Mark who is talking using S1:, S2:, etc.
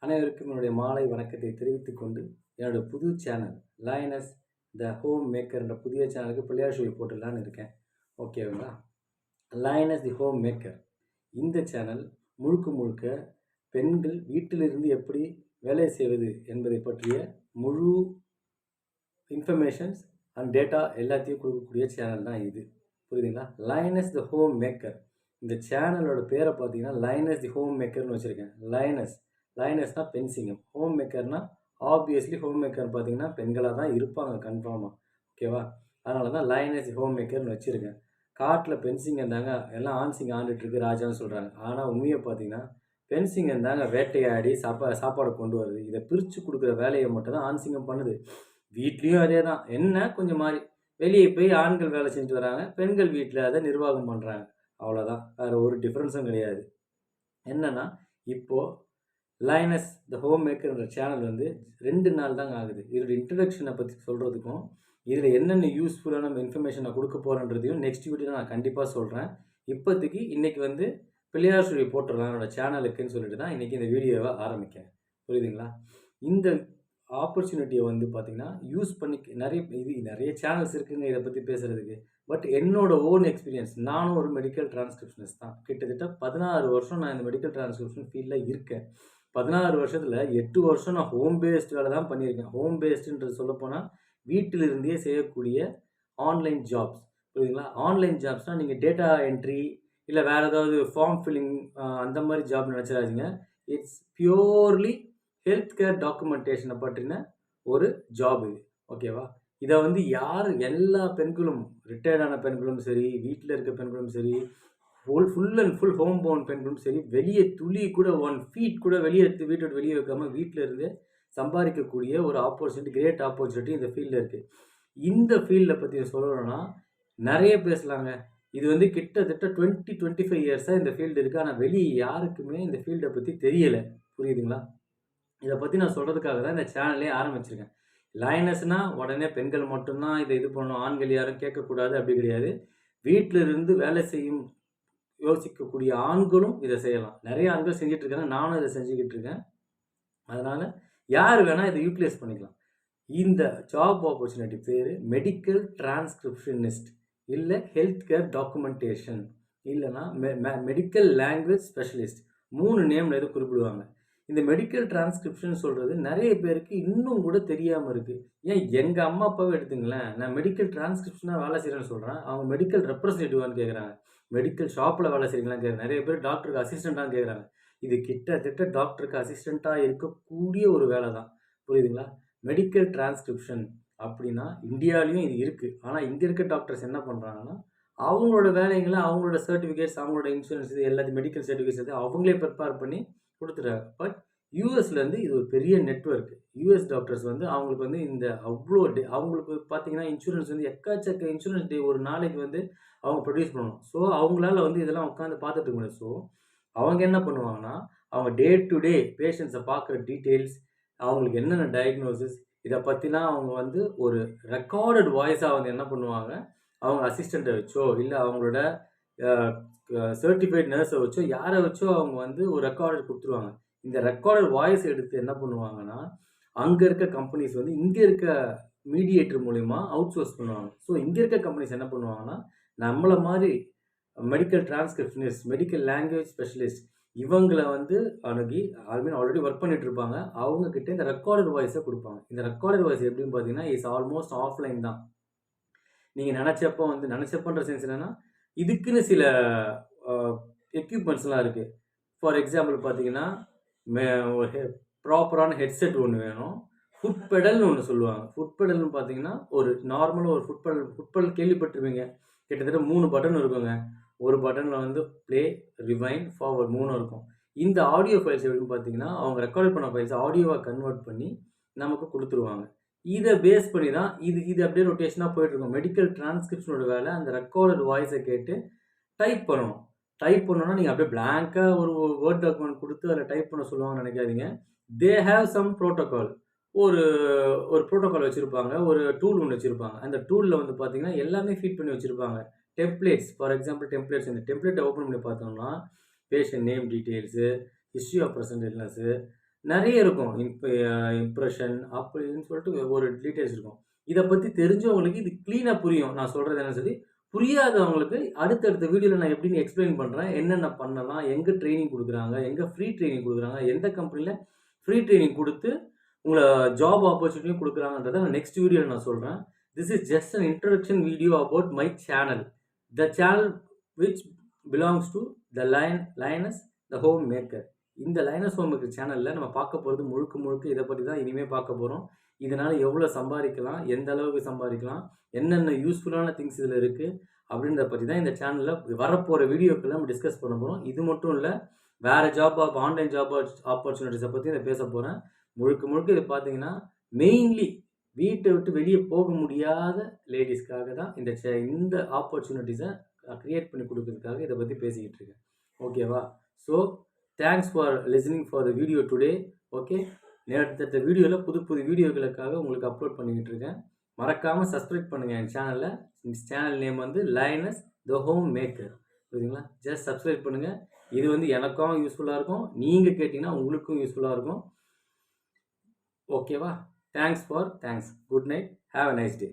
S1: அனைவருக்கும் என்னுடைய மாலை வணக்கத்தை தெரிவித்துக் கொண்டு என்னோட புது சேனல் லைனஸ் த ஹோம் மேக்கர் என்ற புதிய சேனலுக்கு பிள்ளையார் சொல்லி போட்டுடலான்னு இருக்கேன். ஓகேங்களா? லைனஸ் தி ஹோம் மேக்கர் இந்த சேனல் முழுக்க முழுக்க பெண்கள் வீட்டிலிருந்து எப்படி வேலை செய்வது என்பதை பற்றிய முழு இன்ஃபர்மேஷன்ஸ் அண்ட் டேட்டா எல்லாத்தையும் கொடுக்கக்கூடிய சேனல் தான் இது. புரியுதுங்களா? லைனஸ் தி ஹோம் மேக்கர் இந்த சேனலோட பேரை பார்த்தீங்கன்னா லைனஸ் தி ஹோம் மேக்கர்னு வச்சுருக்கேன். லைனஸ்னால் பெண் சிங்கம், ஹோம் மேக்கர்னால் ஆப்வியஸ்லி ஹோம் மேக்கர் பார்த்தீங்கன்னா பெண்களாக தான் இருப்பாங்க கன்ஃபார்மாக. ஓகேவா? அதனால தான் லைனஸ் தி ஹோம் மேக்கர்னு வச்சுருக்கேன். காட்டில் பெண் சிங்கம் தாங்க எல்லாம் ஆண் சிங்கம் ஆண்டுட்டுருக்கு ராஜான்னு சொல்கிறாங்க. ஆனால் உண்மையை பார்த்தீங்கன்னா பெண் சிங்கம் தாங்க வேட்டையாடி சாப்பாடை கொண்டு வருது. இதை பிரித்து கொடுக்குற வேலையை மட்டும் தான் ஆண் சிங்கம் பண்ணுது. வீட்லேயும் அதே தான். என்ன கொஞ்சம் மாறி வெளியே போய் ஆண்கள் வேலை செஞ்சுட்டு வராங்க, பெண்கள் வீட்டில் அதை நிர்வாகம் பண்ணுறாங்க. அவ்வளோதான், வேறு ஒரு டிஃப்ரென்ஸும் கிடையாது. என்னென்னா இப்போது லைனஸ் த ஹோம் மேக்கர்ன்ற சேனல் வந்து 2 நாள் தாங்க ஆகுது. இதோட இன்ட்ரடக்ஷனை பற்றி சொல்கிறதுக்கும் இதில் என்னென்ன யூஸ்ஃபுல்லான இன்ஃபர்மேஷன் நான் கொடுக்க போகிறேன்றதையும் நெக்ஸ்ட் வீடியோவில் நான் கண்டிப்பாக சொல்கிறேன். இப்போதைக்கு இன்றைக்கி வந்து பிள்ளையார் சொல்லி போட்டுடலாம் என்னோடய சேனலுக்குன்னு சொல்லிட்டு தான் இன்றைக்கி இந்த வீடியோவை ஆரம்பிக்கிறேன். புரியுதுங்களா? இந்த ஆப்பர்ச்சுனிட்டியை வந்து பார்த்திங்கன்னா யூஸ் பண்ணி நிறைய சேனல்ஸ் இருக்குங்க இதை பற்றி பேசுகிறதுக்கு. பட் என்னோட ஓன் எக்ஸ்பீரியன்ஸ், நானும் ஒரு மெடிக்கல் டிரான்ஸ்கிரிப்ஷனிஸ்ட் தான். கிட்டத்தட்ட 16 வருஷம் நான் இந்த மெடிக்கல் டிரான்ஸ்கிரிப்ஷன் ஃபீல்டில் இருக்கேன். 16 வருஷத்தில் 8 வருஷம் நான் ஹோம் பேஸ்டு வேலை தான் பண்ணியிருக்கேன். ஹோம் பேஸ்டுன்றது சொல்லப்போனால் வீட்டிலிருந்தே செய்யக்கூடிய ஆன்லைன் ஜாப்ஸ். புரியுதுங்களா? ஆன்லைன் ஜாப்ஸ்னால் நீங்கள் டேட்டா என்ட்ரி இல்லை வேறு ஏதாவது ஃபார்ம் ஃபில்லிங் அந்த மாதிரி ஜாப் நினச்சிடாதீங்க. இட்ஸ் பியூர்லி ஹெல்த் கேர் டாக்குமெண்டேஷனை பற்றின ஒரு ஜாப் இது. ஓகேவா? இதை வந்து எல்லா பெண்களும், ரிட்டையர்டான பெண்களும் சரி, வீட்டில் இருக்க பெண்களும் சரி, ஃபுல் அண்ட் ஃபுல் ஹோம் பவுன் பெண்களும் சரி, வெளியே துளி கூட 1 ஃபீட் கூட வெளியே எடுத்து வீட்டை வெளியே வைக்காமல் வீட்டில் இருந்து சம்பாதிக்கக்கூடிய ஒரு ஆப்பர்ச்சுனிட்டி, கிரேட் ஆப்பர்ச்சுனிட்டி இந்த ஃபீல்டில் இருக்குது. இந்த ஃபீல்டை பற்றி சொல்லணும்னா நிறைய பேசலாங்க. இது வந்து கிட்டத்தட்ட 25 இயர்ஸாக இந்த ஃபீல்டு இருக்குது. ஆனால் வெளியே யாருக்குமே இந்த ஃபீல்டை பற்றி தெரியலை. புரியுதுங்களா? இதை பற்றி நான் சொல்கிறதுக்காக தான் இந்த சேனலே ஆரம்பிச்சிருக்கேன். லைனஸ்னால் உடனே பெண்கள் மட்டும்தான் இது பண்ணணும், ஆண்கள் யாரும் கேட்கக்கூடாது அப்படி கிடையாது. வீட்டில் இருந்து வேலை செய்யும் யோசிக்கக்கூடிய ஆண்களும் இதை செய்யலாம். நிறைய ஆண்கள் செஞ்சிட்ருக்காங்க, நானும் இதை செஞ்சுக்கிட்டு இருக்கேன். அதனால் யார் வேணால் இதை யூட்டிலைஸ் பண்ணிக்கலாம். இந்த ஜாப் ஆப்பர்ச்சுனிட்டி பேர் மெடிக்கல் டிரான்ஸ்கிரிப்ஷனிஸ்ட், இல்லை ஹெல்த் கேர் டாக்குமெண்டேஷன், இல்லைனா மெடிக்கல் லாங்குவேஜ் ஸ்பெஷலிஸ்ட். 3 நேமில் எதை குறிப்பிடுவாங்க. இந்த மெடிக்கல் டிரான்ஸ்கிரிப்ஷன் சொல்கிறது நிறைய பேருக்கு இன்னும் கூட தெரியாமல் இருக்குது. ஏன் எங்கள் அம்மா அப்பாவே எடுத்துங்களேன், நான் மெடிக்கல் டிரான்ஸ்கிரிப்ஷனாக வேலை செய்கிறேன்னு சொல்கிறேன், அவங்க மெடிக்கல் ரெப்ரஸன்டேட்டிவான்னு கேட்குறாங்க. மெடிக்கல் ஷாப்பில் வேலை செய்கிறீங்களான்னு கேட்குறாங்க. நிறைய பேர் டாக்டருக்கு அசிஸ்டண்ட்டான்னு கேட்குறாங்க. இது கிட்டத்தட்ட டாக்டருக்கு அசிஸ்டண்ட்டாக இருக்கக்கூடிய ஒரு வேலை தான். புரியுதுங்களா? மெடிக்கல் டிரான்ஸ்கிரிப்ஷன் அப்படின்னா இந்தியாவிலையும் இது இருக்குது. ஆனால் இங்கே இருக்க டாக்டர்ஸ் என்ன பண்ணுறாங்கன்னா, அவங்களோட வேலைங்களை, அவங்களோட சர்டிஃபிகேட்ஸ், அவங்களோட இன்சூரன்ஸ், இது எல்லாத்தையும் மெடிக்கல் சர்டிஃபிகேட்ஸ் எது அவங்களே ப்ரிப்பேர் பண்ணி கொடுத்துட்றாங்க. பட் யூஎஸ்லேருந்து இது ஒரு பெரிய நெட்வொர்க். யூஎஸ் டாக்டர்ஸ் வந்து அவங்களுக்கு வந்து இந்த அவ்வளோ அவங்களுக்கு பார்த்தீங்கன்னா இன்சூரன்ஸ் வந்து எக்கச்சக்க இன்சூரன்ஸ் ஒரு நாளைக்கு வந்து அவங்க ப்ரொடியூஸ் பண்ணணும். ஸோ அவங்களால வந்து இதெல்லாம் உட்காந்து பார்த்துட்டு இருக்க முடியாது. ஸோ அவங்க என்ன பண்ணுவாங்கன்னா, அவங்க டே டு டே பேஷண்ட்ஸை பார்க்குற டீட்டெயில்ஸ், அவங்களுக்கு என்னென்ன டயக்னோசிஸ், இதை பற்றிலாம் அவங்க வந்து ஒரு ரெக்கார்டட் வாய்ஸாக வந்து என்ன பண்ணுவாங்க, அவங்க அசிஸ்டண்ட்டை வச்சோ இல்லை அவங்களோட சர்டிஃபைட் நர்ஸை வச்சோ யாரை வச்சோ அவங்க வந்து ஒரு ரெக்கார்டட் கொடுத்துருவாங்க. இந்த ரெக்கார்டட் வாய்ஸ் எடுத்து என்ன பண்ணுவாங்கன்னா, அங்கே இருக்க கம்பெனிஸ் வந்து இங்கே இருக்க மீடியேட்டர் மூலிமா அவுட் சோர்ஸ் பண்ணுவாங்க. ஸோ இங்கே இருக்க கம்பெனிஸ் என்ன பண்ணுவாங்கன்னா, நம்மளை மாதிரி medical transcriptionist, medical language specialist இவங்களை வந்து அணுகி ஆல்ரெடி ஒர்க் பண்ணிட்டு இருப்பாங்க. அவங்கக்கிட்ட இந்த ரெக்கார்டட் வாய்ஸை கொடுப்பாங்க. இந்த ரெக்கார்டட் வாய்ஸ் எப்படின்னு பார்த்தீங்கன்னா இஸ் ஆல்மோஸ்ட் ஆஃப்லைன் தான். நீங்கள் நினச்சப்போன்ற சென்ஸ் என்னென்னா, இதுக்குன்னு சில எக்யூப்மெண்ட்ஸ்லாம் இருக்குது. ஃபார் எக்ஸாம்பிள் பார்த்தீங்கன்னா, ஒரு ப்ராப்பரான ஹெட்செட் ஒன்று வேணும். ஃபுட் பெடல்னு ஒன்று சொல்லுவாங்க. ஃபுட் பெடல்னு பார்த்தீங்கன்னா, ஒரு நார்மலாக ஒரு ஃபுட் பெடல் கேள்விப்பட்டிருப்பீங்க. கிட்டத்தட்ட 3 பட்டன் இருக்குங்க. ஒரு பட்டனில் வந்து ப்ளே, ரிவைண்ட், ஃபார்வர்ட் 3 இருக்கும். இந்த ஆடியோ ஃபைல்ஸ் எப்படின்னு பார்த்தீங்கன்னா, அவங்க ரெக்கார்ட் பண்ண ஃபைல்ஸ் ஆடியோவாக கன்வெர்ட் பண்ணி நமக்கு கொடுத்துருவாங்க. இதை பேஸ் பண்ணி தான் இது அப்படியே ரொட்டேஷனாக போயிட்டுருக்கும். மெடிக்கல் டிரான்ஸ்கிரிப்ஷனோட வேலை அந்த ரெக்கார்டட் வாய்ஸை கேட்டு டைப் பண்ணணும். டைப் பண்ணணும்னா நீங்கள் அப்படியே பிளாங்காக ஒரு வேர்ட் டாக்குமெண்ட் கொடுத்து அதில் டைப் பண்ண சொல்லுவாங்கன்னு நினைக்காதீங்க. They have some protocol. ஒரு ப்ரோட்டோகால் வச்சுருப்பாங்க. ஒரு டூல் ஒன்று வச்சுருப்பாங்க. அந்த டூலில் வந்து பார்த்தீங்கன்னா எல்லாமே ஃபீட் பண்ணி வச்சுருப்பாங்க. Templates, for example templates. இந்த டெம்ப்ளேட்டை ஓப்பன் பண்ணி பார்த்தோம்னா patient name details, history of present illness, நிறைய இருக்கும். இம்ப்ரஷன் அப்படின்னு சொல்லிட்டு ஒரு டீட்டெயில்ஸ் இருக்கும். இத பத்தி தெரிஞ்சவங்களுக்கு இது கிளீனா புரியும். நான் சொல்றது என்னன்னு சொல்லி. புரியாதவங்களுக்கு அடுத்தடுத்த வீடியோல நான் எப்படின்னு எக்ஸ்பிளைன் பண்றேன். என்னென்ன பண்ணலாம்? எங்க ட்ரெய்னிங் குடுக்குறாங்க? எங்க ஃப்ரீ ட்ரெய்னிங் குடுக்குறாங்க? எந்த கம்பெனில ஃப்ரீ ட்ரெய்னிங் குடுத்து உங்கள ஜாப் ஆப்பர்ச்சுனிட்டியும் குடுக்குறாங்கன்றத நான் நெக்ஸ்ட் வீடியோல நான் சொல்றேன். This is just an introduction video about my channel. The channel which belongs to the Linus the home maker. இந்த லைனஸ் ஹோம் மேக்கர் சேனல்ல நம்ம பார்க்க போறது முழுக்க முழுக்க இத பத்தி தான் இனிமே பார்க்க போறோம். இதனால எவ்வளோ சம்பாரிக்கலாம்? எந்த அளவுக்கு சம்பாரிக்கலாம்? என்னென்ன யூஸ்ஃபுல்லான திங்ஸ் இதுல இருக்கு? அப்படின்றத பத்தி தான் இந்த சேனல்ல வரப்போற வீடியோக்கள்ல நம்ம டிஸ்கஸ் பண்ண போறோம். இது மட்டும் இல்ல, வேற ஆன்லைன் ஜாப் ஆப்பர்ச்சுனிட்டீஸ பத்தி நான் பேச போறேன். முழுக்க முழுக்க இது பார்த்தீங்கன்னா, மெயின்லி வீட்ட விட்டு வெளிய போக முடியாத லேடீஸ்க்காக தான் இந்த ஆப்பர்ச்சுனிட்டீஸ கிரியேட் பண்ணி குடுக்கறதுக்காக இத பத்தி பேசிக்கிட்டு இருக்கேன். ஓகேவா? So, thanks for listening for the video today. Okay. அடுத்தடுத்த வீடியோல புது புது வீடியோக்களுக்காக உங்களுக்கு அப்லோட் பண்ணிக்கிட்டு இருக்கேன். மறக்காம சப்ஸ்கிரைப் பண்ணுங்க என் சேனல்ல. சேனல் நேம் வந்து லைனஸ் த ஹோம் மேக்கர். புரியுதுங்களா? ஜஸ்ட் சப்ஸ்கிரைப் பண்ணுங்க. இது வந்து எனக்கும் யூஸ்ஃபுல்லா இருக்கும். நீங்க கேட்டீங்கன்னா உங்களுக்கும் யூஸ்ஃபுல்லா இருக்கும். ஓகேவா? Thanks. Good night. Have a nice day.